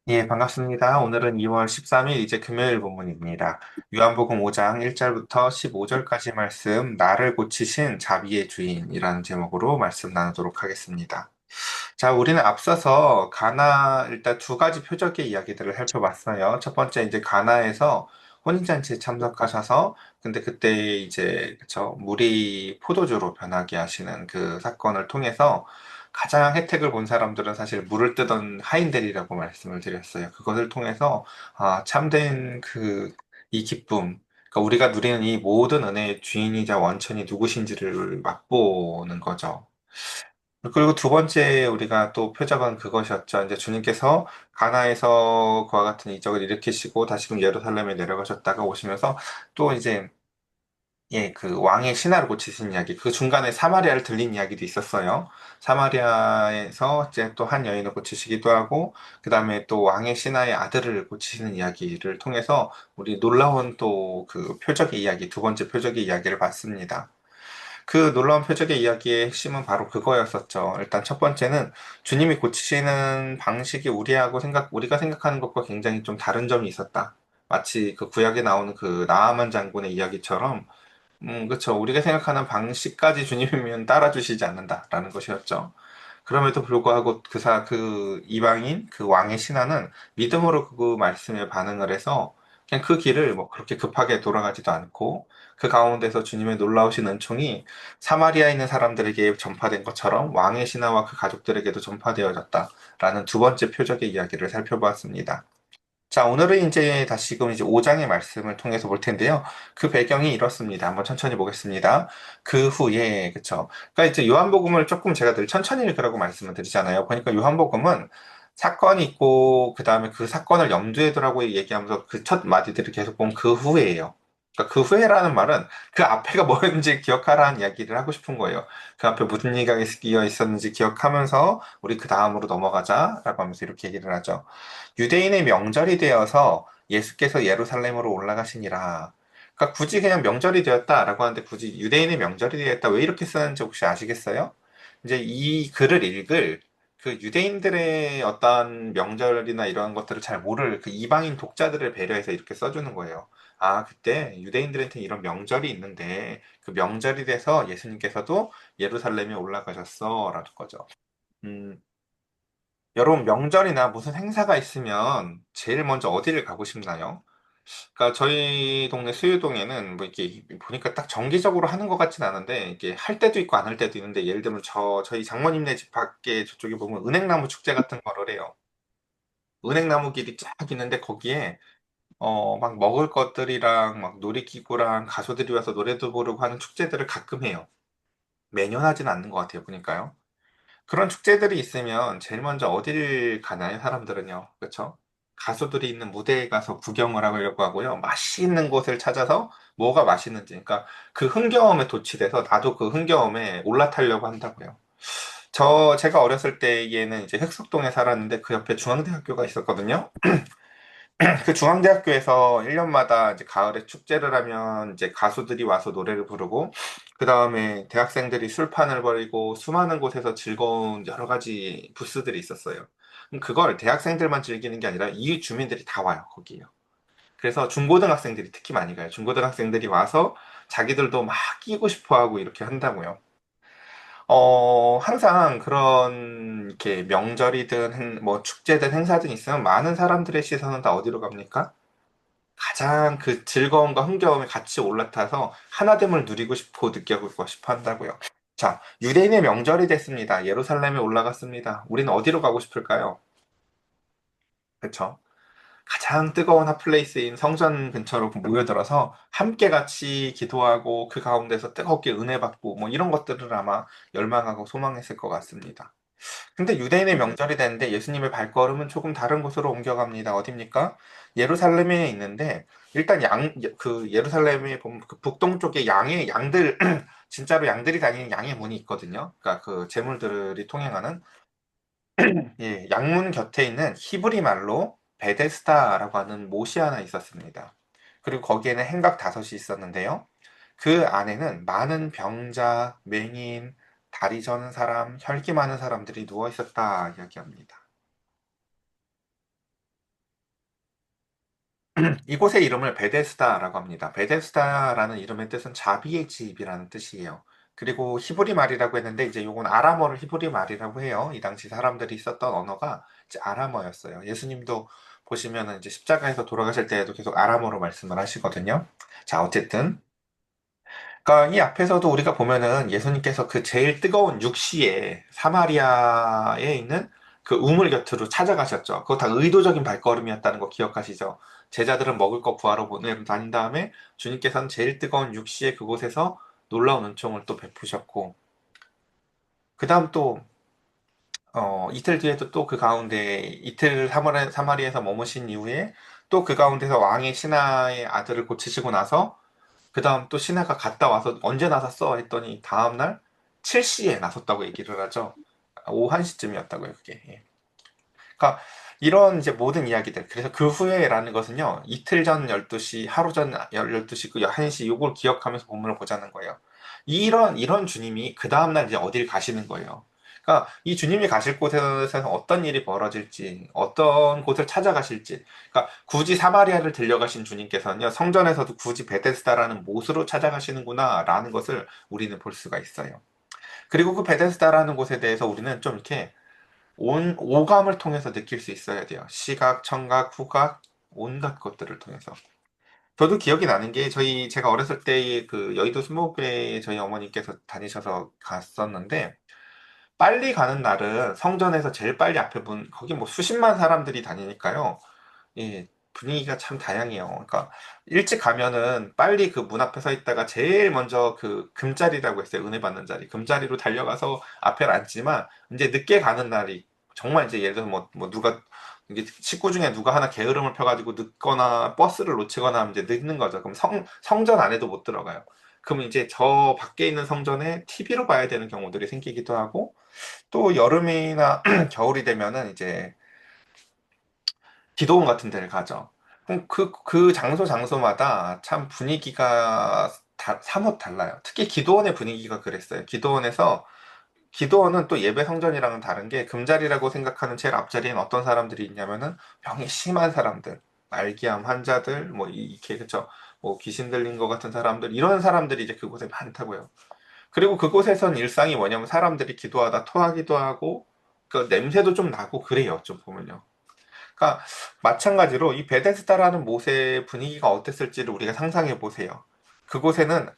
예, 반갑습니다. 오늘은 2월 13일 이제 금요일 본문입니다. 요한복음 5장 1절부터 15절까지 말씀, 나를 고치신 자비의 주인이라는 제목으로 말씀 나누도록 하겠습니다. 자, 우리는 앞서서 가나 일단 두 가지 표적의 이야기들을 살펴봤어요. 첫 번째 이제 가나에서 혼인잔치에 참석하셔서 근데 그때 이제 그쵸 물이 포도주로 변하게 하시는 그 사건을 통해서 가장 혜택을 본 사람들은 사실 물을 뜨던 하인들이라고 말씀을 드렸어요. 그것을 통해서 참된 그 이 기쁨, 그러니까 우리가 누리는 이 모든 은혜의 주인이자 원천이 누구신지를 맛보는 거죠. 그리고 두 번째 우리가 또 표적은 그것이었죠. 이제 주님께서 가나에서 그와 같은 이적을 일으키시고 다시금 예루살렘에 내려가셨다가 오시면서 또 이제 예, 그 왕의 신하를 고치신 이야기, 그 중간에 사마리아를 들린 이야기도 있었어요. 사마리아에서 이제 또 한 여인을 고치시기도 하고, 그 다음에 또 왕의 신하의 아들을 고치시는 이야기를 통해서 우리 놀라운 또 그 표적의 이야기, 두 번째 표적의 이야기를 봤습니다. 그 놀라운 표적의 이야기의 핵심은 바로 그거였었죠. 일단 첫 번째는 주님이 고치시는 방식이 우리가 생각하는 것과 굉장히 좀 다른 점이 있었다. 마치 그 구약에 나오는 그 나아만 장군의 이야기처럼, 그쵸. 우리가 생각하는 방식까지 주님이면 따라주시지 않는다라는 것이었죠. 그럼에도 불구하고 그 이방인, 그 왕의 신하는 믿음으로 그 말씀에 반응을 해서 그냥 그 길을 뭐 그렇게 급하게 돌아가지도 않고 그 가운데서 주님의 놀라우신 은총이 사마리아에 있는 사람들에게 전파된 것처럼 왕의 신하와 그 가족들에게도 전파되어졌다라는 두 번째 표적의 이야기를 살펴보았습니다. 자, 오늘은 이제 다시금 이제 5장의 말씀을 통해서 볼 텐데요. 그 배경이 이렇습니다. 한번 천천히 보겠습니다. 그 후에, 그쵸. 그러니까 이제 요한복음을 조금 제가 늘 천천히 읽으라고 말씀을 드리잖아요. 보니까 요한복음은 사건이 있고, 그 다음에 그 사건을 염두에 두라고 얘기하면서 그 첫 마디들을 계속 보면 그 후에예요. 그러니까 그 후에라는 말은 그 앞에가 뭐였는지 기억하라는 이야기를 하고 싶은 거예요. 그 앞에 무슨 얘기가 끼어 있었는지 기억하면서 우리 그 다음으로 넘어가자라고 하면서 이렇게 얘기를 하죠. 유대인의 명절이 되어서 예수께서 예루살렘으로 올라가시니라. 그러니까 굳이 그냥 명절이 되었다라고 하는데 굳이 유대인의 명절이 되었다 왜 이렇게 쓰는지 혹시 아시겠어요? 이제 이 글을 읽을 그 유대인들의 어떤 명절이나 이러한 것들을 잘 모를 그 이방인 독자들을 배려해서 이렇게 써주는 거예요. 아, 그때 유대인들한테 이런 명절이 있는데 그 명절이 돼서 예수님께서도 예루살렘에 올라가셨어 라는 거죠. 음, 여러분, 명절이나 무슨 행사가 있으면 제일 먼저 어디를 가고 싶나요? 그러니까 저희 동네 수유동에는 뭐 이렇게 보니까 딱 정기적으로 하는 것 같진 않은데 이게 할 때도 있고 안 할 때도 있는데 예를 들면 저희 장모님네 집 밖에 저쪽에 보면 은행나무 축제 같은 거를 해요. 은행나무 길이 쫙 있는데 거기에 막 먹을 것들이랑 막 놀이기구랑 가수들이 와서 노래도 부르고 하는 축제들을 가끔 해요. 매년 하진 않는 것 같아요. 보니까요. 그런 축제들이 있으면 제일 먼저 어디를 가나요, 사람들은요? 그렇죠? 가수들이 있는 무대에 가서 구경을 하려고 하고요. 맛있는 곳을 찾아서 뭐가 맛있는지, 그러니까 그 흥겨움에 도취돼서 나도 그 흥겨움에 올라타려고 한다고요. 제가 어렸을 때에는 이제 흑석동에 살았는데 그 옆에 중앙대학교가 있었거든요. 그 중앙대학교에서 1년마다 이제 가을에 축제를 하면 이제 가수들이 와서 노래를 부르고 그 다음에 대학생들이 술판을 벌이고 수많은 곳에서 즐거운 여러 가지 부스들이 있었어요. 그럼 그걸 대학생들만 즐기는 게 아니라 이웃 주민들이 다 와요, 거기요. 그래서 중고등학생들이 특히 많이 가요. 중고등학생들이 와서 자기들도 막 끼고 싶어 하고 이렇게 한다고요. 항상 그런 이렇게 명절이든 뭐 축제든 행사든 있으면 많은 사람들의 시선은 다 어디로 갑니까? 가장 그 즐거움과 흥겨움에 같이 올라타서 하나됨을 누리고 싶고 느껴보고 싶어 한다고요. 자, 유대인의 명절이 됐습니다. 예루살렘에 올라갔습니다. 우리는 어디로 가고 싶을까요? 그쵸? 가장 뜨거운 핫플레이스인 성전 근처로 모여들어서 함께 같이 기도하고 그 가운데서 뜨겁게 은혜 받고 뭐 이런 것들을 아마 열망하고 소망했을 것 같습니다. 근데 유대인의 명절이 되는데 예수님의 발걸음은 조금 다른 곳으로 옮겨갑니다. 어딥니까? 예루살렘에 있는데 일단 그 예루살렘에 보면 그 북동쪽에 양들 진짜로 양들이 다니는 양의 문이 있거든요. 그러니까 그 제물들이 통행하는 예, 양문 곁에 있는 히브리 말로 베데스다라고 하는 못이 하나 있었습니다. 그리고 거기에는 행각 다섯이 있었는데요. 그 안에는 많은 병자, 맹인, 다리 저는 사람, 혈기 많은 사람들이 누워 있었다 이야기합니다. 이곳의 이름을 베데스다라고 합니다. 베데스다라는 이름의 뜻은 자비의 집이라는 뜻이에요. 그리고 히브리 말이라고 했는데 이제 요건 아람어를 히브리 말이라고 해요. 이 당시 사람들이 썼던 언어가 이제 아람어였어요. 예수님도 보시면은 이제 십자가에서 돌아가실 때에도 계속 아람어로 말씀을 하시거든요. 자, 어쨌든 그러니까 이 앞에서도 우리가 보면은 예수님께서 그 제일 뜨거운 육시에 사마리아에 있는 그 우물 곁으로 찾아가셨죠. 그거 다 의도적인 발걸음이었다는 거 기억하시죠? 제자들은 먹을 거 구하러 보내러 다닌 다음에 주님께서는 제일 뜨거운 육시에 그곳에서 놀라운 은총을 또 베푸셨고, 그 다음 또, 이틀 뒤에도 또 그 가운데 이틀 사마리에서 머무신 이후에 또 그 가운데서 왕의 신하의 아들을 고치시고 나서 그 다음 또 신하가 갔다 와서 언제 나섰어? 했더니 다음날 7시에 나섰다고 얘기를 하죠. 오후 1시쯤이었다고요, 그게. 예. 그러니까 이런 이제 모든 이야기들. 그래서 그 후에라는 것은요, 이틀 전 12시, 하루 전 12시, 그 1시, 요걸 기억하면서 본문을 보자는 거예요. 이런 주님이 그 다음날 이제 어딜 가시는 거예요. 그러니까 이 주님이 가실 곳에서 어떤 일이 벌어질지, 어떤 곳을 찾아가실지, 그러니까 굳이 사마리아를 들려가신 주님께서는요, 성전에서도 굳이 베데스다라는 못으로 찾아가시는구나라는 것을 우리는 볼 수가 있어요. 그리고 그 베데스다라는 곳에 대해서 우리는 좀 이렇게 오감을 통해서 느낄 수 있어야 돼요. 시각, 청각, 후각, 온갖 것들을 통해서. 저도 기억이 나는 게 제가 어렸을 때 그 여의도 스모그에 저희 어머니께서 다니셔서 갔었는데 빨리 가는 날은 성전에서 제일 빨리 앞에 거기 뭐 수십만 사람들이 다니니까요. 예, 분위기가 참 다양해요. 그러니까 일찍 가면은 빨리 그 문 앞에 서 있다가 제일 먼저 그 금자리라고 했어요. 은혜 받는 자리. 금자리로 달려가서 앞에 앉지만 이제 늦게 가는 날이 정말 이제 예를 들어서 뭐 누가 이게 식구 중에 누가 하나 게으름을 펴가지고 늦거나 버스를 놓치거나 하면 이제 늦는 거죠. 그럼 성전 안에도 못 들어가요. 그럼 이제 저 밖에 있는 성전에 TV로 봐야 되는 경우들이 생기기도 하고 또 여름이나 겨울이 되면은 이제 기도원 같은 데를 가죠. 그럼 그 장소마다 참 분위기가 사뭇 달라요. 특히 기도원의 분위기가 그랬어요. 기도원은 또 예배 성전이랑은 다른 게 금자리라고 생각하는 제일 앞자리엔 어떤 사람들이 있냐면은 병이 심한 사람들, 말기암 환자들, 뭐 이렇게 그쵸? 뭐 귀신 들린 것 같은 사람들 이런 사람들이 이제 그곳에 많다고요. 그리고 그곳에선 일상이 뭐냐면 사람들이 기도하다 토하기도 하고 그 냄새도 좀 나고 그래요. 좀 보면요. 그러니까 마찬가지로 이 베데스다라는 못의 분위기가 어땠을지를 우리가 상상해 보세요. 그곳에는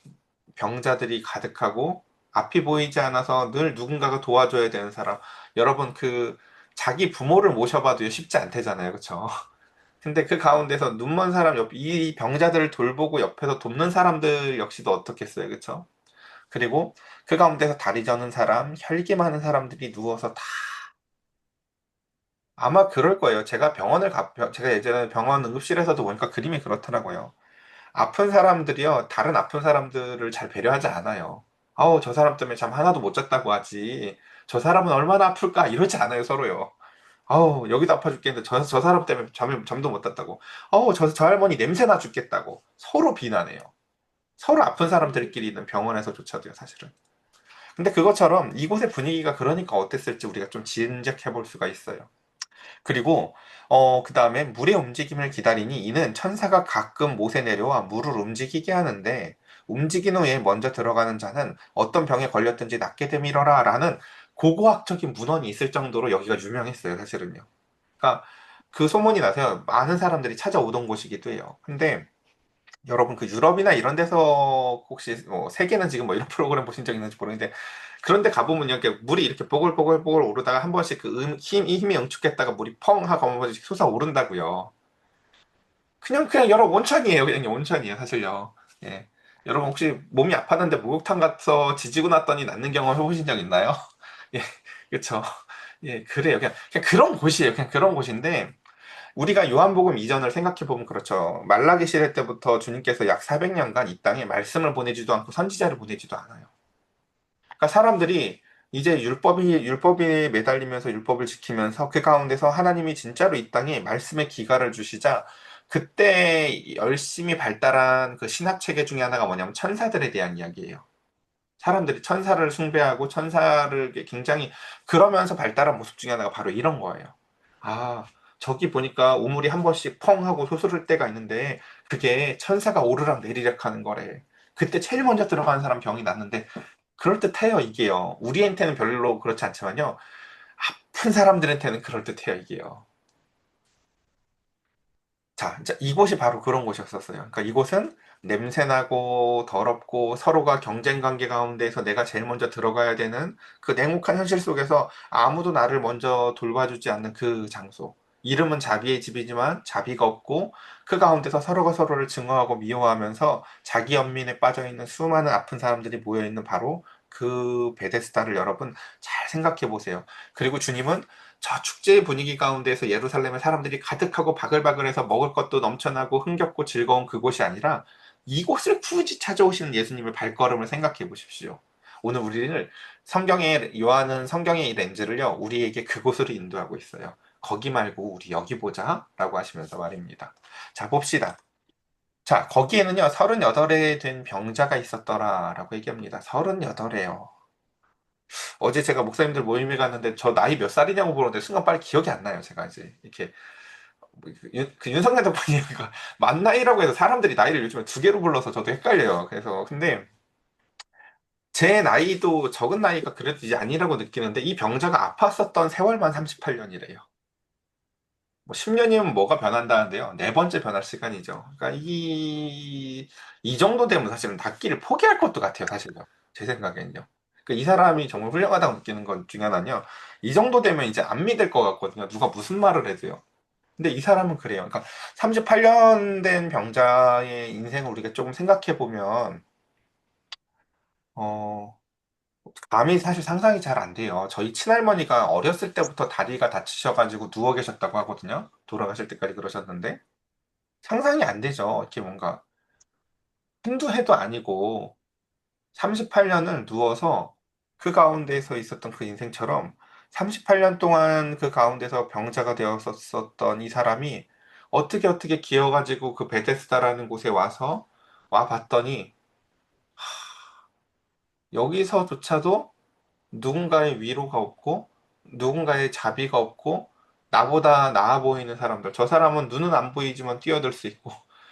병자들이 가득하고 앞이 보이지 않아서 늘 누군가가 도와줘야 되는 사람. 여러분 그 자기 부모를 모셔봐도 쉽지 않대잖아요, 그렇죠? 근데 그 가운데서 눈먼 사람 이 병자들을 돌보고 옆에서 돕는 사람들 역시도 어떻겠어요, 그렇죠? 그리고 그 가운데서 다리 저는 사람, 혈기 많은 사람들이 누워서 아마 그럴 거예요. 제가 예전에 병원 응급실에서도 보니까 그림이 그렇더라고요. 아픈 사람들이요, 다른 아픈 사람들을 잘 배려하지 않아요. 아우, 저 사람 때문에 잠 하나도 못 잤다고 하지. 저 사람은 얼마나 아플까? 이러지 않아요, 서로요. 아우, 여기도 아파 죽겠는데 저 사람 때문에 잠도 못 잤다고. 아우, 저 할머니 냄새나 죽겠다고. 서로 비난해요. 서로 아픈 사람들끼리 있는 병원에서조차도요, 사실은. 근데 그것처럼 이곳의 분위기가 그러니까 어땠을지 우리가 좀 짐작해 볼 수가 있어요. 그리고 그 다음에 물의 움직임을 기다리니 이는 천사가 가끔 못에 내려와 물을 움직이게 하는데 움직인 후에 먼저 들어가는 자는 어떤 병에 걸렸든지 낫게 되밀어라 라는 고고학적인 문헌이 있을 정도로 여기가 유명했어요, 사실은요. 그러니까 그 소문이 나서 많은 사람들이 찾아오던 곳이기도 해요. 근데 여러분 그 유럽이나 이런 데서 혹시 뭐 세계는 지금 뭐 이런 프로그램 보신 적 있는지 모르겠는데 그런데 가보면요, 이렇게 물이 이렇게 뽀글뽀글뽀글 오르다가 한 번씩 이 힘이 응축했다가 물이 펑 하고 한 번씩 솟아오른다고요. 그냥 여러 온천이에요. 그냥 온천이에요, 사실요. 예. 여러분 혹시 몸이 아팠는데 목욕탕 가서 지지고 났더니 낫는 경험 해보신 적 있나요? 예, 그쵸. 예, 그래요. 그냥 그런 곳이에요. 그냥 그런 곳인데 우리가 요한복음 이전을 생각해 보면 그렇죠. 말라기 시대 때부터 주님께서 약 400년간 이 땅에 말씀을 보내지도 않고 선지자를 보내지도 않아요. 그러니까 사람들이 이제 율법이 매달리면서 율법을 지키면서 그 가운데서 하나님이 진짜로 이 땅에 말씀의 기가를 주시자 그때 열심히 발달한 그 신학 체계 중에 하나가 뭐냐면 천사들에 대한 이야기예요. 사람들이 천사를 숭배하고 천사를 굉장히 그러면서 발달한 모습 중에 하나가 바로 이런 거예요. 아, 저기 보니까 우물이 한 번씩 펑 하고 솟을 때가 있는데 그게 천사가 오르락 내리락 하는 거래. 그때 제일 먼저 들어가는 사람 병이 낫는데 그럴듯해요, 이게요. 우리한테는 별로 그렇지 않지만요. 아픈 사람들한테는 그럴듯해요, 이게요. 자, 이제 이곳이 바로 그런 곳이었었어요. 그러니까 이곳은 냄새나고 더럽고 서로가 경쟁 관계 가운데서 내가 제일 먼저 들어가야 되는 그 냉혹한 현실 속에서 아무도 나를 먼저 돌봐주지 않는 그 장소. 이름은 자비의 집이지만 자비가 없고 그 가운데서 서로가 서로를 증오하고 미워하면서 자기 연민에 빠져 있는 수많은 아픈 사람들이 모여 있는 바로 그 베데스다를 여러분 잘 생각해 보세요. 그리고 주님은 저 축제의 분위기 가운데에서 예루살렘의 사람들이 가득하고 바글바글해서 먹을 것도 넘쳐나고 흥겹고 즐거운 그곳이 아니라 이곳을 굳이 찾아오시는 예수님의 발걸음을 생각해 보십시오. 오늘 우리를 요한은 성경의 이 렌즈를요, 우리에게 그곳으로 인도하고 있어요. 거기 말고 우리 여기 보자 라고 하시면서 말입니다. 자, 봅시다. 자, 거기에는요, 38에 된 병자가 있었더라 라고 얘기합니다. 38에요. 어제 제가 목사님들 모임에 갔는데 저 나이 몇 살이냐고 물었는데 순간 빨리 기억이 안 나요. 제가 이제 이렇게 그 윤석열 덕분이니까 만 나이라고 해서 사람들이 나이를 요즘에 두 개로 불러서 저도 헷갈려요. 그래서 근데 제 나이도 적은 나이가 그래도 이제 아니라고 느끼는데 이 병자가 아팠었던 세월만 38년이래요. 뭐 10년이면 뭐가 변한다는데요. 네 번째 변할 시간이죠. 그러니까 이 정도 되면 사실은 낫기를 포기할 것도 같아요. 사실요. 제 생각에는요. 그러니까 이 사람이 정말 훌륭하다고 느끼는 것 중에 하나는요. 이 정도 되면 이제 안 믿을 것 같거든요. 누가 무슨 말을 해도요. 근데 이 사람은 그래요. 그러니까 38년 된 병자의 인생을 우리가 조금 생각해 보면, 어, 감이 사실 상상이 잘 안 돼요. 저희 친할머니가 어렸을 때부터 다리가 다치셔가지고 누워 계셨다고 하거든요. 돌아가실 때까지 그러셨는데. 상상이 안 되죠. 이렇게 뭔가 한두 해도 아니고 38년을 누워서 그 가운데서 있었던 그 인생처럼 38년 동안 그 가운데서 병자가 되었었던 이 사람이 어떻게 기어가지고 그 베데스다라는 곳에 와 봤더니 여기서조차도 누군가의 위로가 없고 누군가의 자비가 없고 나보다 나아 보이는 사람들. 저 사람은 눈은 안 보이지만 뛰어들 수 있고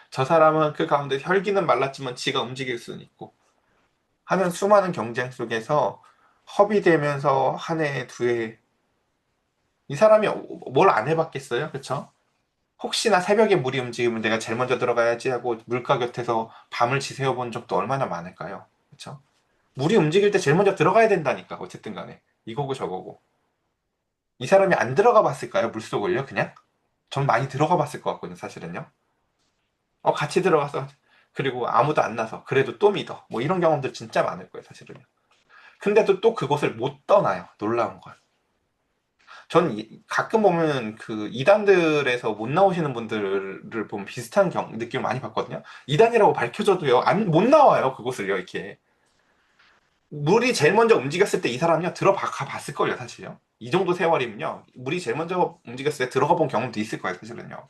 저 사람은 그 가운데 혈기는 말랐지만 지가 움직일 수는 있고 하는 수많은 경쟁 속에서 허비되면서 한 해, 두 해, 이 사람이 뭘 안 해봤겠어요? 그쵸? 혹시나 새벽에 물이 움직이면 내가 제일 먼저 들어가야지 하고 물가 곁에서 밤을 지새워 본 적도 얼마나 많을까요? 그쵸? 물이 움직일 때 제일 먼저 들어가야 된다니까, 어쨌든 간에. 이거고 저거고. 이 사람이 안 들어가 봤을까요? 물속을요, 그냥? 전 많이 들어가 봤을 것 같거든요, 사실은요. 같이 들어가서, 그리고 아무도 안 나서, 그래도 또 믿어. 뭐 이런 경험들 진짜 많을 거예요, 사실은요. 근데도 또 그곳을 못 떠나요, 놀라운 걸. 전 가끔 보면 그 이단들에서 못 나오시는 분들을 보면 비슷한 느낌을 많이 받거든요. 이단이라고 밝혀져도요, 못 나와요, 그곳을요, 이렇게. 물이 제일 먼저 움직였을 때 이 사람이요, 들어가 봤을걸요, 사실요. 이 정도 세월이면요, 물이 제일 먼저 움직였을 때 들어가 본 경험도 있을 거예요, 사실은요.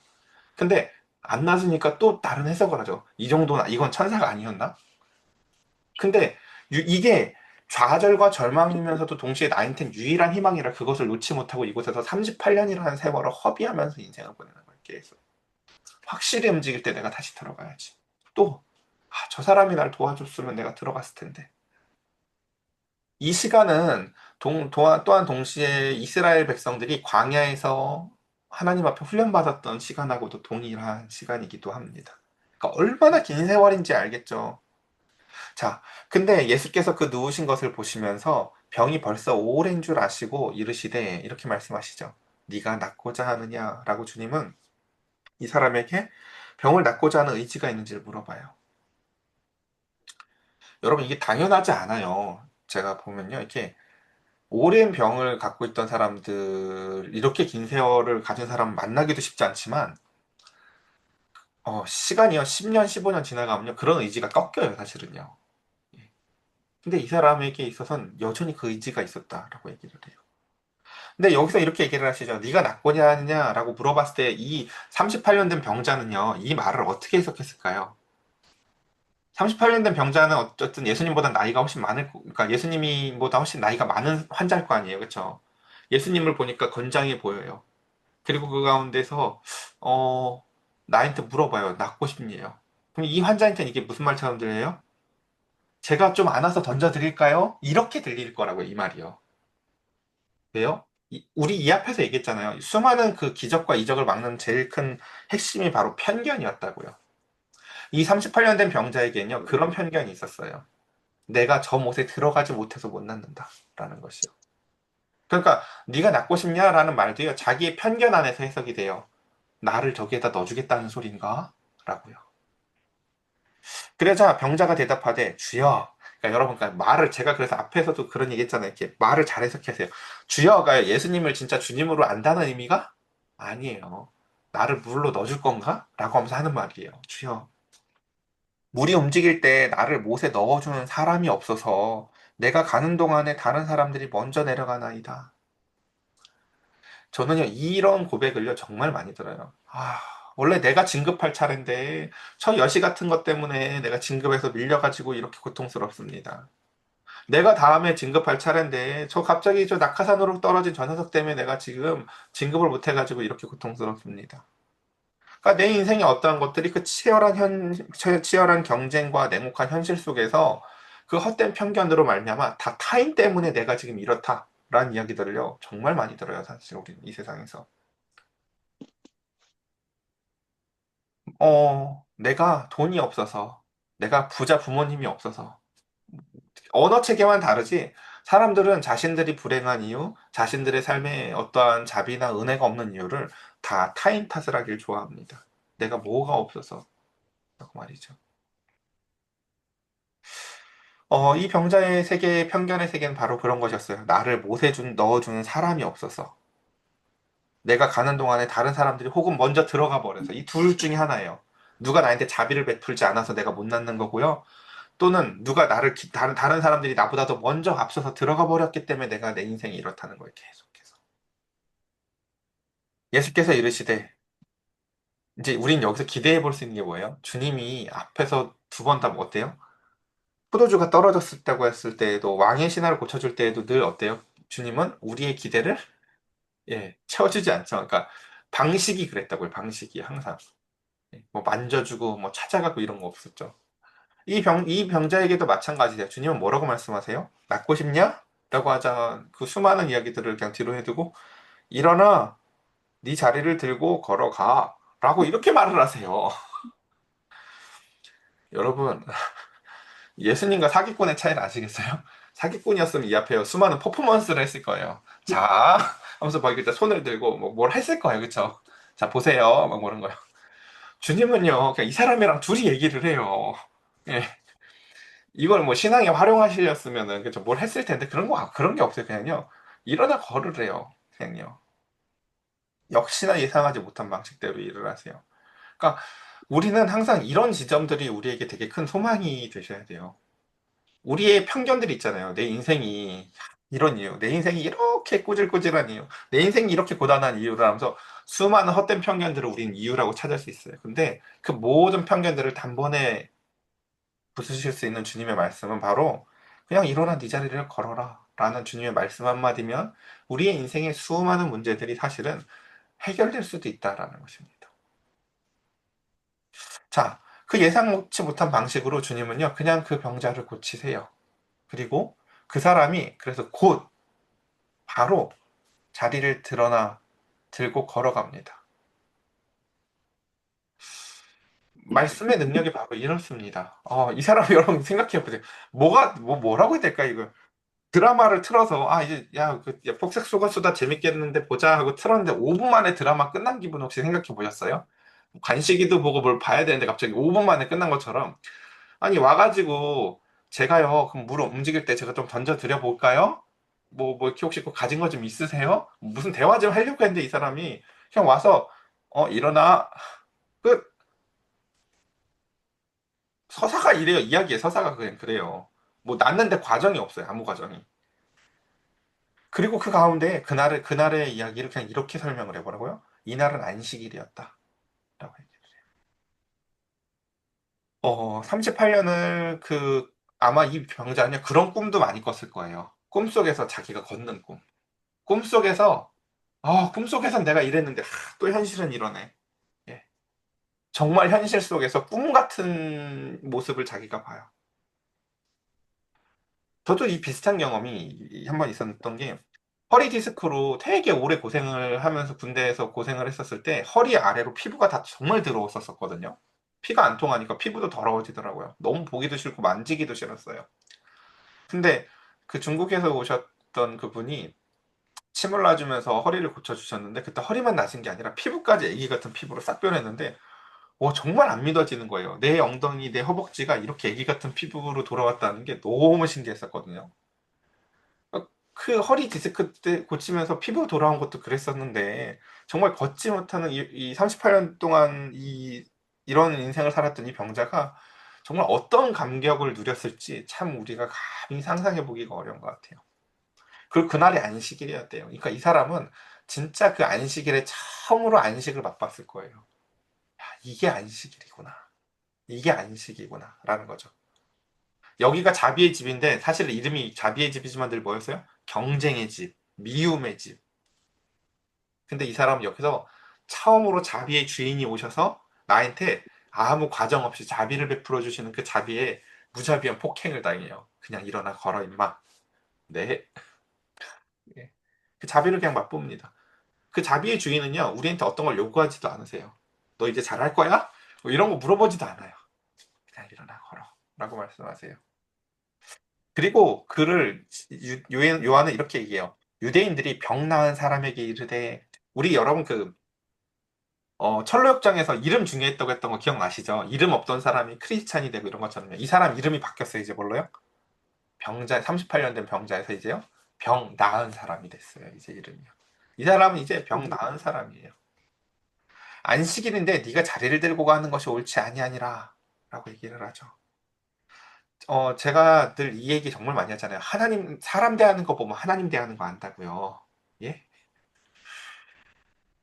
근데 안 나서니까 또 다른 해석을 하죠. 이 정도나, 이건 천사가 아니었나? 근데 이게 좌절과 절망이면서도 동시에 나한텐 유일한 희망이라 그것을 놓지 못하고 이곳에서 38년이라는 세월을 허비하면서 인생을 보내는 거예요. 계속. 확실히 움직일 때 내가 다시 들어가야지. 또, 저 사람이 날 도와줬으면 내가 들어갔을 텐데. 이 시간은 또한 동시에 이스라엘 백성들이 광야에서 하나님 앞에 훈련받았던 시간하고도 동일한 시간이기도 합니다. 그러니까 얼마나 긴 세월인지 알겠죠. 자, 근데 예수께서 그 누우신 것을 보시면서 병이 벌써 오랜 줄 아시고 이르시되 이렇게 말씀하시죠. 네가 낫고자 하느냐라고 주님은 이 사람에게 병을 낫고자 하는 의지가 있는지를 물어봐요. 여러분 이게 당연하지 않아요. 제가 보면요. 이렇게 오랜 병을 갖고 있던 사람들, 이렇게 긴 세월을 가진 사람 만나기도 쉽지 않지만 시간이요. 10년, 15년 지나가면요. 그런 의지가 꺾여요, 사실은요. 예. 근데 이 사람에게 있어서는 여전히 그 의지가 있었다라고 얘기를 해요. 근데 여기서 이렇게 얘기를 하시죠. 네가 낫고자 하느냐라고 물어봤을 때 이 38년 된 병자는요. 이 말을 어떻게 해석했을까요? 38년 된 병자는 어쨌든 예수님보다 나이가 훨씬 그러니까 예수님보다 훨씬 나이가 많은 환자일 거 아니에요. 그렇죠? 예수님을 보니까 건장해 보여요. 그리고 그 가운데서 어, 나한테 물어봐요. 낫고 싶니요? 그럼 이 환자한테는 이게 무슨 말처럼 들려요? 제가 좀 안아서 던져드릴까요? 이렇게 들릴 거라고요, 이 말이요. 왜요? 우리 이 앞에서 얘기했잖아요. 수많은 그 기적과 이적을 막는 제일 큰 핵심이 바로 편견이었다고요. 이 38년 된 병자에게는요, 그런 편견이 있었어요. 내가 저 못에 들어가지 못해서 못 낫는다라는 것이요. 그러니까 네가 낫고 싶냐라는 말도요, 자기의 편견 안에서 해석이 돼요. 나를 저기에다 넣어주겠다는 소린가? 라고요. 그러자 병자가 대답하되 주여. 그러니까 여러분, 그러니까 말을 제가 그래서 앞에서도 그런 얘기 했잖아요. 이렇게 말을 잘 해석하세요. 주여가 예수님을 진짜 주님으로 안다는 의미가 아니에요. 나를 물로 넣어줄 건가? 라고 하면서 하는 말이에요. 주여. 물이 움직일 때 나를 못에 넣어주는 사람이 없어서 내가 가는 동안에 다른 사람들이 먼저 내려가나이다. 저는요, 이런 고백을요, 정말 많이 들어요. 원래 내가 진급할 차례인데, 저 여시 같은 것 때문에 내가 진급해서 밀려가지고 이렇게 고통스럽습니다. 내가 다음에 진급할 차례인데, 저 갑자기 저 낙하산으로 떨어진 저 녀석 때문에 내가 지금 진급을 못해가지고 이렇게 고통스럽습니다. 그러니까 내 인생의 어떠한 것들이 그 치열한 경쟁과 냉혹한 현실 속에서 그 헛된 편견으로 말미암아 다 타인 때문에 내가 지금 이렇다라는 이야기들을요, 정말 많이 들어요, 사실 우리 이 세상에서. 내가 돈이 없어서, 내가 부자 부모님이 없어서, 언어 체계만 다르지, 사람들은 자신들이 불행한 이유, 자신들의 삶에 어떠한 자비나 은혜가 없는 이유를 다 타인 탓을 하길 좋아합니다. 내가 뭐가 없어서, 라고 말이죠. 이 병자의 세계, 편견의 세계는 바로 그런 것이었어요. 나를 못에 넣어주는 사람이 없어서. 내가 가는 동안에 다른 사람들이 혹은 먼저 들어가 버려서 이 둘 중에 하나예요. 누가 나한테 자비를 베풀지 않아서 내가 못 낳는 거고요. 또는 누가 다른 사람들이 나보다 더 먼저 앞서서 들어가 버렸기 때문에 내가 내 인생이 이렇다는 거예요. 계속해서. 예수께서 이르시되, 이제 우린 여기서 기대해 볼 수 있는 게 뭐예요? 주님이 앞에서 두 번 다 어때요? 포도주가 떨어졌다고 했을 때에도, 왕의 신화를 고쳐줄 때에도 늘 어때요? 주님은 우리의 기대를, 예, 채워주지 않죠. 그러니까 방식이 그랬다고요. 방식이 항상. 예, 뭐 만져주고 뭐 찾아가고 이런 거 없었죠. 이 병자에게도 마찬가지예요. 주님은 뭐라고 말씀하세요? 낫고 싶냐? 라고 하자 그 수많은 이야기들을 그냥 뒤로 해두고, 일어나 네 자리를 들고 걸어가 라고 이렇게 말을 하세요. 여러분, 예수님과 사기꾼의 차이를 아시겠어요? 사기꾼이었으면 이 앞에 수많은 퍼포먼스를 했을 거예요. 자, 하면서 막 이렇게 손을 들고 뭐 뭘 했을 거예요. 그쵸? 자, 보세요. 막 뭐런 거요. 주님은요, 그냥 이 사람이랑 둘이 얘기를 해요. 예. 이걸 뭐 신앙에 활용하시렸으면은, 그쵸, 뭘 했을 텐데, 그런 게 없어요. 그냥요. 일어나 걸으래요. 그냥요. 역시나 예상하지 못한 방식대로 일을 하세요. 그러니까 우리는 항상 이런 지점들이 우리에게 되게 큰 소망이 되셔야 돼요. 우리의 편견들이 있잖아요. 내 인생이 이런 이유, 내 인생이 이렇게 꾸질꾸질한 이유, 내 인생이 이렇게 고단한 이유를 하면서 수많은 헛된 편견들을 우리는 이유라고 찾을 수 있어요. 근데 그 모든 편견들을 단번에 부수실 수 있는 주님의 말씀은 바로 그냥 일어나 네 자리를 걸어라 라는 주님의 말씀 한마디면 우리의 인생의 수많은 문제들이 사실은 해결될 수도 있다라는 것입니다. 자, 그 예상치 못한 방식으로 주님은요, 그냥 그 병자를 고치세요. 그리고 그 사람이 그래서 곧 바로 자리를 들고 걸어갑니다. 말씀의 능력이 바로 이렇습니다. 이 사람 여러분 생각해 보세요. 뭐라고 해야 될까, 이거. 드라마를 틀어서, 이제, 야, 폭삭 속았수다 재밌겠는데 보자 하고 틀었는데 5분 만에 드라마 끝난 기분 혹시 생각해 보셨어요? 관식이도 보고 뭘 봐야 되는데 갑자기 5분 만에 끝난 것처럼. 아니, 와가지고, 제가요, 그럼 물 움직일 때 제가 좀 던져드려 볼까요? 이렇게 혹시 가진 거 좀 있으세요? 무슨 대화 좀 하려고 했는데 이 사람이 그냥 와서, 일어나. 끝. 서사가 이래요. 이야기의 서사가 그냥 그래요. 뭐, 낳는데 과정이 없어요. 아무 과정이. 그리고 그 가운데 그날의 이야기를 그냥 이렇게 설명을 해보라고요. 이날은 안식일이었다. 라고 얘기해요. 38년을 아마 이 병자는 그런 꿈도 많이 꿨을 거예요. 꿈속에서 자기가 걷는 꿈. 꿈속에서 꿈속에선 내가 이랬는데, 또 현실은 이러네. 예. 정말 현실 속에서 꿈 같은 모습을 자기가 봐요. 저도 이 비슷한 경험이 한 번 있었던 게, 허리 디스크로 되게 오래 고생을 하면서 군대에서 고생을 했었을 때, 허리 아래로 피부가 다 정말 더러웠었거든요. 피가 안 통하니까 피부도 더러워지더라고요. 너무 보기도 싫고 만지기도 싫었어요. 근데 그 중국에서 오셨던 그분이 침을 놔주면서 허리를 고쳐주셨는데, 그때 허리만 나신 게 아니라 피부까지 애기 같은 피부로 싹 변했는데, 정말 안 믿어지는 거예요. 내 엉덩이, 내 허벅지가 이렇게 애기 같은 피부로 돌아왔다는 게 너무 신기했었거든요. 그 허리 디스크 때 고치면서 피부 돌아온 것도 그랬었는데, 정말 걷지 못하는 이 38년 동안 이런 인생을 살았던 이 병자가 정말 어떤 감격을 누렸을지 참 우리가 감히 상상해 보기가 어려운 것 같아요. 그리고 그날이 안식일이었대요. 그러니까 이 사람은 진짜 그 안식일에 처음으로 안식을 맛봤을 거예요. 이게 안식일이구나. 이게 안식이구나. 라는 거죠. 여기가 자비의 집인데, 사실 이름이 자비의 집이지만 늘 뭐였어요? 경쟁의 집, 미움의 집. 근데 이 사람은 여기서 처음으로 자비의 주인이 오셔서 나한테 아무 과정 없이 자비를 베풀어 주시는 그 자비에 무자비한 폭행을 당해요. 그냥 일어나 걸어 임마. 네. 예. 그 자비를 그냥 맛봅니다. 그 자비의 주인은요, 우리한테 어떤 걸 요구하지도 않으세요. 너 이제 잘할 거야? 뭐 이런 거 물어보지도 않아요. 그냥 일어나 걸어. 라고 말씀하세요. 그리고 그를 요한은 이렇게 얘기해요. 유대인들이 병 나은 사람에게 이르되, 우리 여러분 철로역정에서 이름 중요했다고 했던 거 기억나시죠? 이름 없던 사람이 크리스찬이 되고 이런 것처럼요. 이 사람 이름이 바뀌었어요. 이제 뭘로요? 병자, 38년 된 병자에서 이제요, 병 나은 사람이 됐어요. 이제 이름이요. 이 사람은 이제 병 나은 사람이에요. 안식일인데 네가 자리를 들고 가는 것이 옳지 아니하니라 라고 얘기를 하죠. 제가 늘 이 얘기 정말 많이 하잖아요. 하나님, 사람 대하는 거 보면 하나님 대하는 거 안다고요. 예?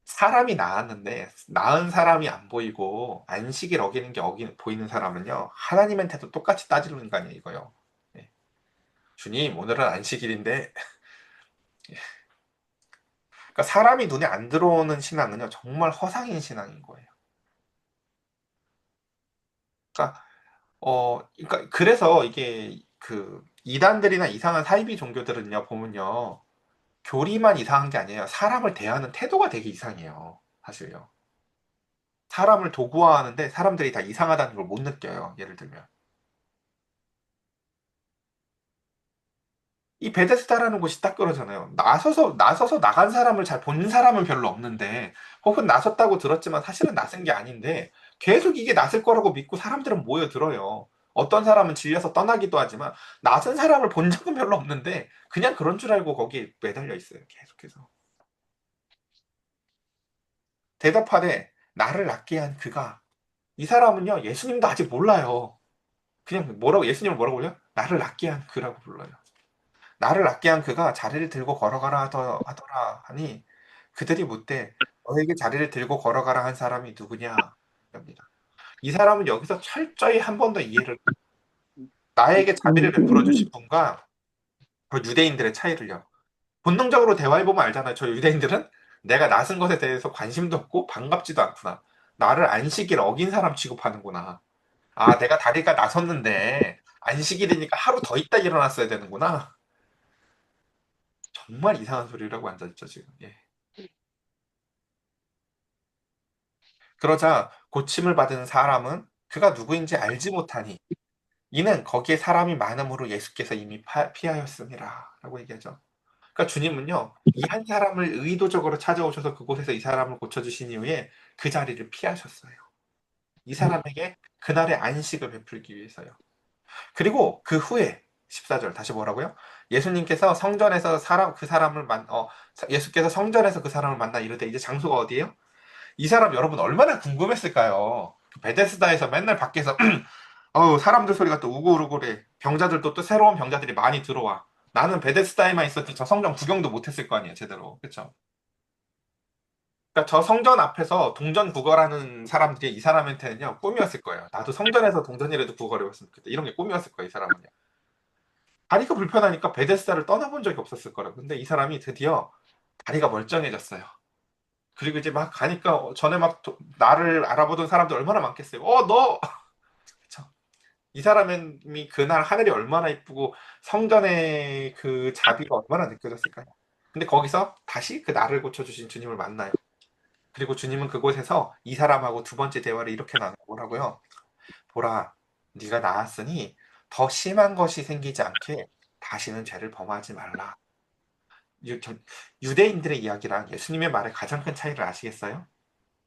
사람이 나았는데 나은 사람이 안 보이고 안식일 어기는 게 보이는 사람은요, 하나님한테도 똑같이 따지는 거 아니에요, 이거요. 예. 주님, 오늘은 안식일인데. 그러니까 사람이 눈에 안 들어오는 신앙은요, 정말 허상인 신앙인 거예요. 그러니까 그러니까 그래서 이게 그 이단들이나 이상한 사이비 종교들은요, 보면요, 교리만 이상한 게 아니에요. 사람을 대하는 태도가 되게 이상해요. 사실요. 사람을 도구화하는데 사람들이 다 이상하다는 걸 못 느껴요. 예를 들면. 이 베데스다라는 곳이 딱 그러잖아요. 나서서 나간 사람을 잘 본 사람은 별로 없는데, 혹은 나섰다고 들었지만 사실은 나선 게 아닌데, 계속 이게 나설 거라고 믿고 사람들은 모여들어요. 어떤 사람은 질려서 떠나기도 하지만, 나선 사람을 본 적은 별로 없는데, 그냥 그런 줄 알고 거기에 매달려 있어요. 계속해서. 대답하되, 나를 낫게 한 그가, 이 사람은요, 예수님도 아직 몰라요. 그냥 예수님을 뭐라고 불러요? 나를 낫게 한 그라고 불러요. 나를 낫게 한 그가 자리를 들고 걸어가라 하더라 하니, 그들이 묻되 너에게 자리를 들고 걸어가라 한 사람이 누구냐? 합니다. 이 사람은 여기서 철저히 한 번 더 이해를, 나에게 자비를 베풀어 주신 분과 그 유대인들의 차이를요. 본능적으로 대화해 보면 알잖아요. 저 유대인들은 내가 나선 것에 대해서 관심도 없고 반갑지도 않구나. 나를 안식일 어긴 사람 취급하는구나. 아, 내가 다리가 나섰는데 안식일이니까 하루 더 있다 일어났어야 되는구나. 정말 이상한 소리라고 앉아있죠, 지금. 예. 그러자 고침을 받은 사람은 그가 누구인지 알지 못하니, 이는 거기에 사람이 많음으로 예수께서 이미 피하였습니다. 라고 얘기하죠. 그러니까 주님은요, 이 한 사람을 의도적으로 찾아오셔서 그곳에서 이 사람을 고쳐주신 이후에 그 자리를 피하셨어요. 이 사람에게 그날의 안식을 베풀기 위해서요. 그리고 그 후에 14절 다시 뭐라고요? 예수님께서 성전에서 그 사람을 예수께서 성전에서 그 사람을 만나 이르되, 이제 장소가 어디예요? 이 사람 여러분 얼마나 궁금했을까요? 그 베데스다에서 맨날 밖에서 사람들 소리가 또 우글우글해. 병자들도 또 새로운 병자들이 많이 들어와. 나는 베데스다에만 있었지 저 성전 구경도 못했을 거 아니에요, 제대로. 그렇죠? 그러니까 저 성전 앞에서 동전 구걸하는 사람들이 이 사람한테는요, 꿈이었을 거예요. 나도 성전에서 동전이라도 구걸해봤으면 좋겠다. 이런 게 꿈이었을 거예요, 이 사람은요. 다리가 불편하니까 베데스다를 떠나본 적이 없었을 거라고. 근데 이 사람이 드디어 다리가 멀쩡해졌어요. 그리고 이제 막 가니까 전에 막 나를 알아보던 사람들 얼마나 많겠어요. 너! 그쵸. 이 사람이 그날 하늘이 얼마나 이쁘고 성전의 그 자비가 얼마나 느껴졌을까요? 근데 거기서 다시 그 나를 고쳐주신 주님을 만나요. 그리고 주님은 그곳에서 이 사람하고 두 번째 대화를 이렇게 나누고라고요. 보라, 네가 나았으니 더 심한 것이 생기지 않게 다시는 죄를 범하지 말라. 유대인들의 이야기랑 예수님의 말의 가장 큰 차이를 아시겠어요?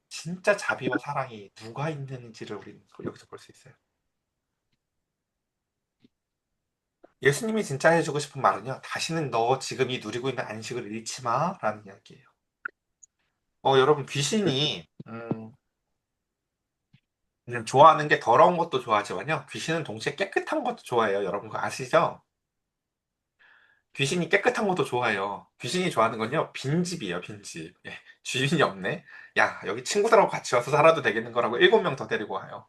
진짜 자비와 사랑이 누가 있는지를 우리는 여기서 볼 수 있어요. 예수님이 진짜 해주고 싶은 말은요. 다시는 너 지금 이 누리고 있는 안식을 잃지 마라는 이야기예요. 여러분 귀신이 그냥 좋아하는 게 더러운 것도 좋아하지만요. 귀신은 동시에 깨끗한 것도 좋아해요. 여러분 그거 아시죠? 귀신이 깨끗한 것도 좋아해요. 귀신이 좋아하는 건요. 빈집이에요. 빈집. 예, 주인이 없네. 야, 여기 친구들하고 같이 와서 살아도 되겠는 거라고 7명 더 데리고 와요.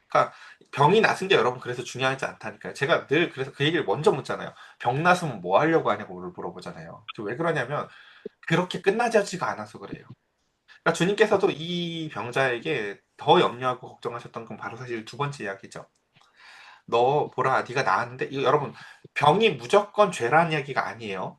그러니까 병이 나은 게 여러분 그래서 중요하지 않다니까요. 제가 늘 그래서 그 얘기를 먼저 묻잖아요. 병 났으면 뭐 하려고 하냐고 물어보잖아요. 왜 그러냐면 그렇게 끝나지가 않아서 그래요. 그러니까 주님께서도 이 병자에게 더 염려하고 걱정하셨던 건 바로 사실 두 번째 이야기죠. 너 보라, 네가 나았는데 이거 여러분 병이 무조건 죄라는 이야기가 아니에요.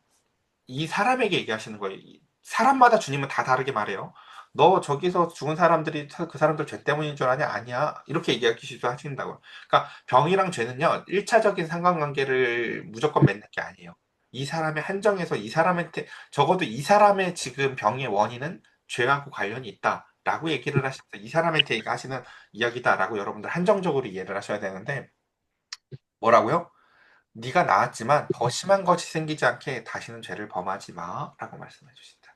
이 사람에게 얘기하시는 거예요. 사람마다 주님은 다 다르게 말해요. 너 저기서 죽은 사람들이 그 사람들 죄 때문인 줄 아냐? 아니야. 이렇게 얘기하시기도 하신다고요. 그러니까 병이랑 죄는요, 1차적인 상관관계를 무조건 맺는 게 아니에요. 이 사람의 한정에서 이 사람한테, 적어도 이 사람의 지금 병의 원인은 죄하고 관련이 있다라고 얘기를 하셔서 이 사람한테 하시는 이야기다라고 여러분들 한정적으로 이해를 하셔야 되는데, 뭐라고요? 네가 나았지만 더 심한 것이 생기지 않게 다시는 죄를 범하지 마라고 말씀해 주신다.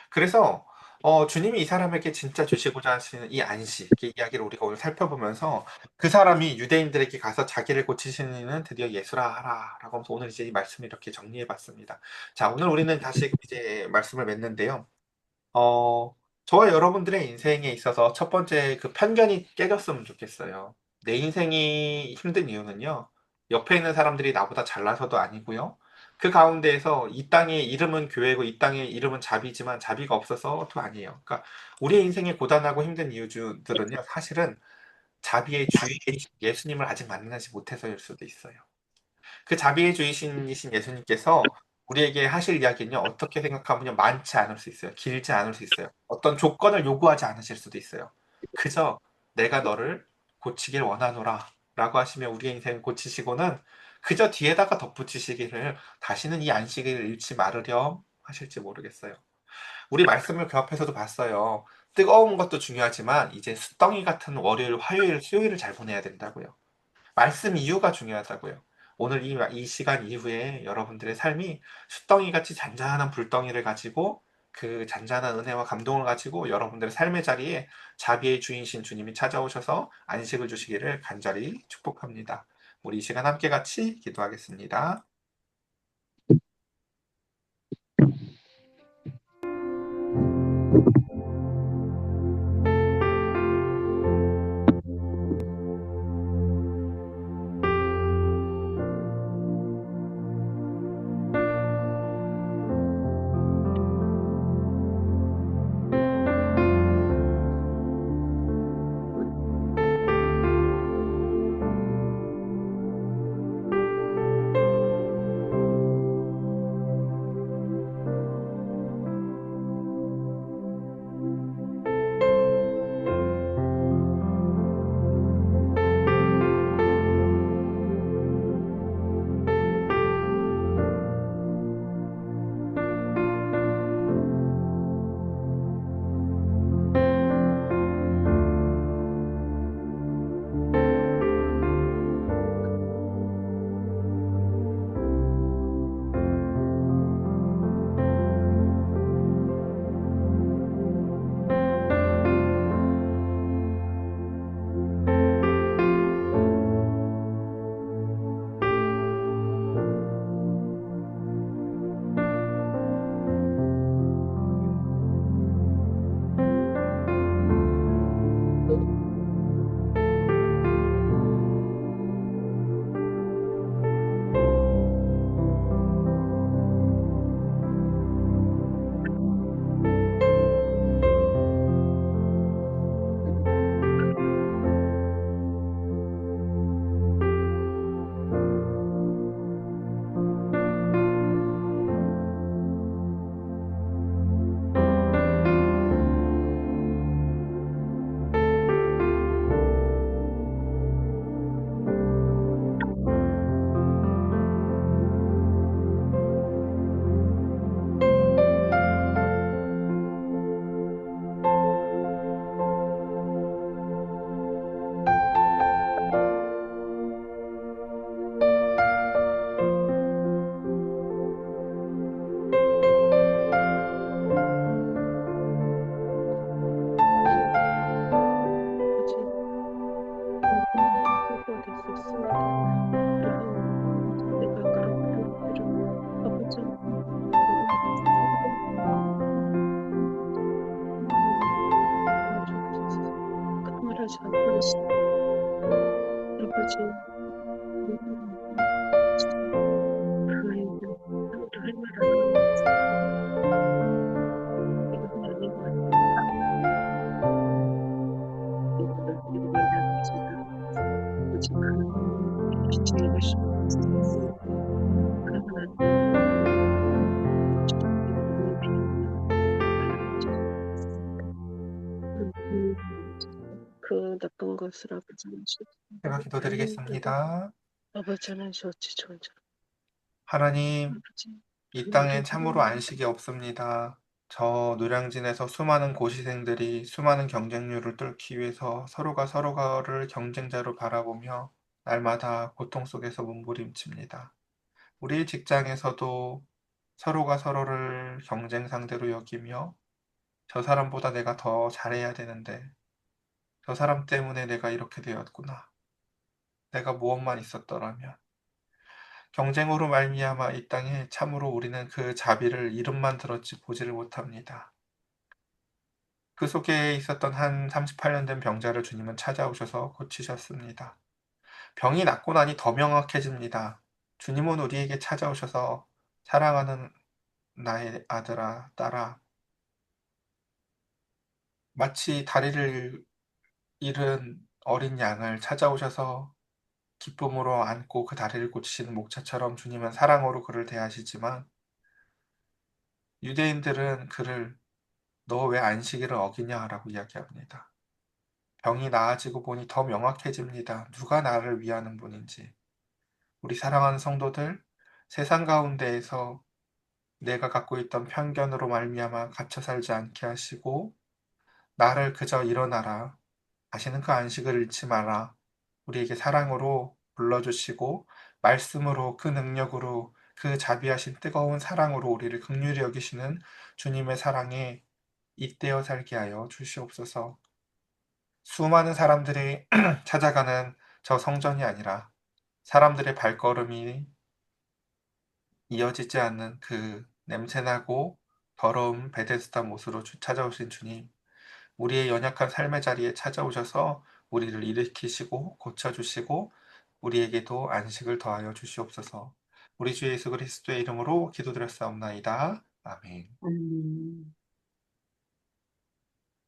그래서 주님이 이 사람에게 진짜 주시고자 하시는 이 안식, 이 이야기를 우리가 오늘 살펴보면서 그 사람이 유대인들에게 가서 자기를 고치시는 이는 드디어 예수라 하라라고 하면서 오늘 이제 이 말씀을 이렇게 정리해 봤습니다. 자, 오늘 우리는 다시 이제 말씀을 맺는데요. 어, 저와 여러분들의 인생에 있어서 첫 번째 그 편견이 깨졌으면 좋겠어요. 내 인생이 힘든 이유는요, 옆에 있는 사람들이 나보다 잘나서도 아니고요. 그 가운데에서 이 땅의 이름은 교회고 이 땅의 이름은 자비지만 자비가 없어서도 아니에요. 그러니까 우리의 인생이 고단하고 힘든 이유들은요, 사실은 자비의 주인 예수님을 아직 만나지 못해서일 수도 있어요. 그 자비의 주이신 예수님께서 우리에게 하실 이야기는요, 어떻게 생각하면요, 많지 않을 수 있어요. 길지 않을 수 있어요. 어떤 조건을 요구하지 않으실 수도 있어요. 그저 내가 너를 고치길 원하노라 라고 하시며 우리의 인생을 고치시고는 그저 뒤에다가 덧붙이시기를 다시는 이 안식을 잃지 말으렴 하실지 모르겠어요. 우리 말씀을 그 앞에서도 봤어요. 뜨거운 것도 중요하지만 이제 숫덩이 같은 월요일, 화요일, 수요일을 잘 보내야 된다고요. 말씀 이유가 중요하다고요. 오늘 이 시간 이후에 여러분들의 삶이 숫덩이같이 잔잔한 불덩이를 가지고 그 잔잔한 은혜와 감동을 가지고 여러분들의 삶의 자리에 자비의 주인신 주님이 찾아오셔서 안식을 주시기를 간절히 축복합니다. 우리 이 시간 함께 같이 기도하겠습니다. 살펴주시고 아버지 그 아이들 아무도 할 말 안 하는 것 같습니다. 이것은 아닌 것 같습니다. 이거를 그리고 만나겠습니다. 아버지 그 빛을 읽을 수 없습니다. 그러면 안 되는 필요가 그 나쁜 것을 아버지 제가 하나님께서 기도드리겠습니다. 아버지 하나님 어찌 좋은 줄 하나님, 아버지 이 땅엔 참으로 주님께서는 안식이 없습니다. 저 노량진에서 수많은 고시생들이 수많은 경쟁률을 뚫기 위해서 서로가 서로를 경쟁자로 바라보며 날마다 고통 속에서 몸부림칩니다. 우리 직장에서도 서로가 서로를 경쟁 상대로 여기며 저 사람보다 내가 더 잘해야 되는데 저 사람 때문에 내가 이렇게 되었구나. 내가 무엇만 있었더라면. 경쟁으로 말미암아 이 땅에 참으로 우리는 그 자비를 이름만 들었지 보지를 못합니다. 그 속에 있었던 한 38년 된 병자를 주님은 찾아오셔서 고치셨습니다. 병이 낫고 나니 더 명확해집니다. 주님은 우리에게 찾아오셔서 사랑하는 나의 아들아, 딸아, 마치 다리를 잃은 어린 양을 찾아오셔서 기쁨으로 안고 그 다리를 고치시는 목자처럼 주님은 사랑으로 그를 대하시지만 유대인들은 그를 너 왜 안식일을 어기냐라고 이야기합니다. 병이 나아지고 보니 더 명확해집니다. 누가 나를 위하는 분인지. 우리 사랑하는 성도들, 세상 가운데에서 내가 갖고 있던 편견으로 말미암아 갇혀 살지 않게 하시고 나를 그저 일어나라. 다시는 그 안식을 잃지 마라. 우리에게 사랑으로 불러주시고 말씀으로 그 능력으로 그 자비하신 뜨거운 사랑으로 우리를 긍휼히 여기시는 주님의 사랑에 잇대어 살게 하여 주시옵소서. 수많은 사람들이 찾아가는 저 성전이 아니라 사람들의 발걸음이 이어지지 않는 그 냄새나고 더러운 베데스다 못으로 찾아오신 주님, 우리의 연약한 삶의 자리에 찾아오셔서 우리를 일으키시고 고쳐주시고 우리에게도 안식을 더하여 주시옵소서. 우리 주 예수 그리스도의 이름으로 기도드렸사옵나이다. 아멘.